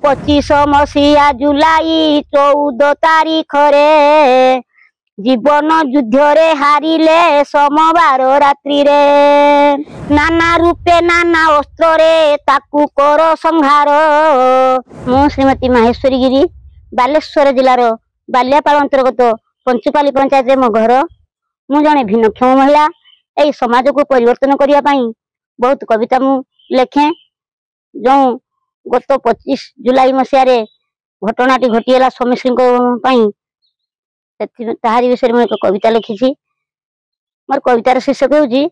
25 जुलाई 14 तारीख रे जीवन युद्ध रे हारिले सोमवार रात्रि रे नाना रूपे नाना अस्त्र रे ताकू कर संहार। मु श्रीमती माहेश्वरी गिरी बालेश्वर जिलार बालियापाल अंतर्गत पंचुपाली पंचायत रे मो घर। मु जने भिन्नक्षम महिला ए समाज को परिवर्तन करिया पई बहुत कविता मु लेखे। जो गत 25 जुलाई मसीह रे घटनाटी घटीला स्वामी श्री ताहारी विषय में एक कविता लिखी। मोर कवितार शीर्षक होउची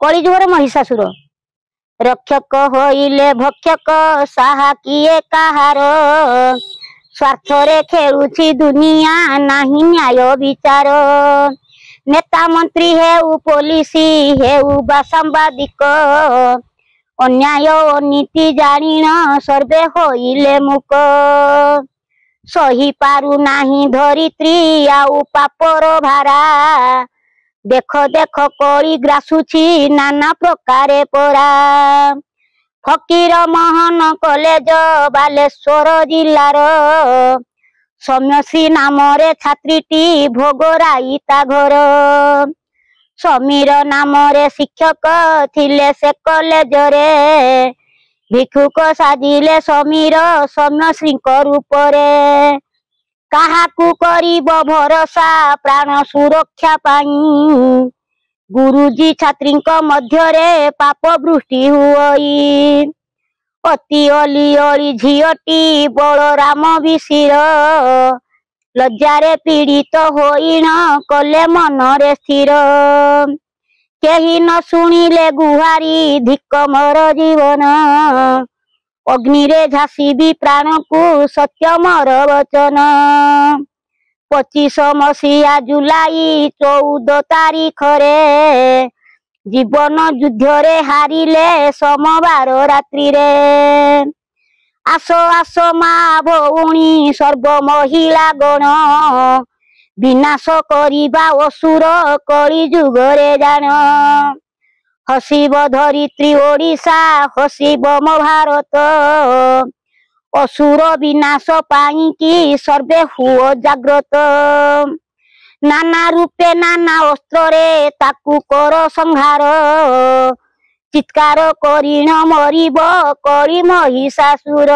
कलिजुगर महिषासुर। रक्षक होइले भक्षक साहा किए काहार स्वार्थ रे खेलुची दुनिया नाही न्याय विचार। नेता मंत्री हेउ पुलिस हेउ बा सांबादिक अन्याय नीति जानिन सर्वे होइले मुक। सही पारु नाही धरित्री आउ पापर भारा देख देख कली ग्रासुची नाना प्रकारे परा। फकीर मोहन कॉलेज बालेश्वर जिलार सौम्यश्री नाम रे छात्रीटी भोगराई ता घर। समीर नाम रे शिक्षक थिले से कॉलेज रे भिक्षुक साजिले समीर सौम्यश्री रूप रे। काहाकू करिब भरोसा प्राण सुरक्षा पाई गुरुजी छात्री मध्य रे पाप वृष्टि हुई। अति अली अली झीटी बलराम विशिर लज्जारे पीड़ित होइण कले मन रे स्थिर। केही न सुनिले गुहारी धिक मोर जीवन अग्नि रे झासीबी प्राण को सत्य मोर वचन। 25 जुलाई 14 तारीख रे जीवन युद्ध रे हारिले सोमवार रात्रि रे। आसो आसो मा भौणी सर्व महिला गण विनाश करिबा असुर कली जुग रे जान। हसीब धरित्री ओडिशा हसीब मो भारत असुर विनाश पाई कि सर्वे हुओ जाग्रत। नाना रूपे नाना अस्त्र रे ताकू कर संहार चित्कार करिण मरिब करी महिषासुर।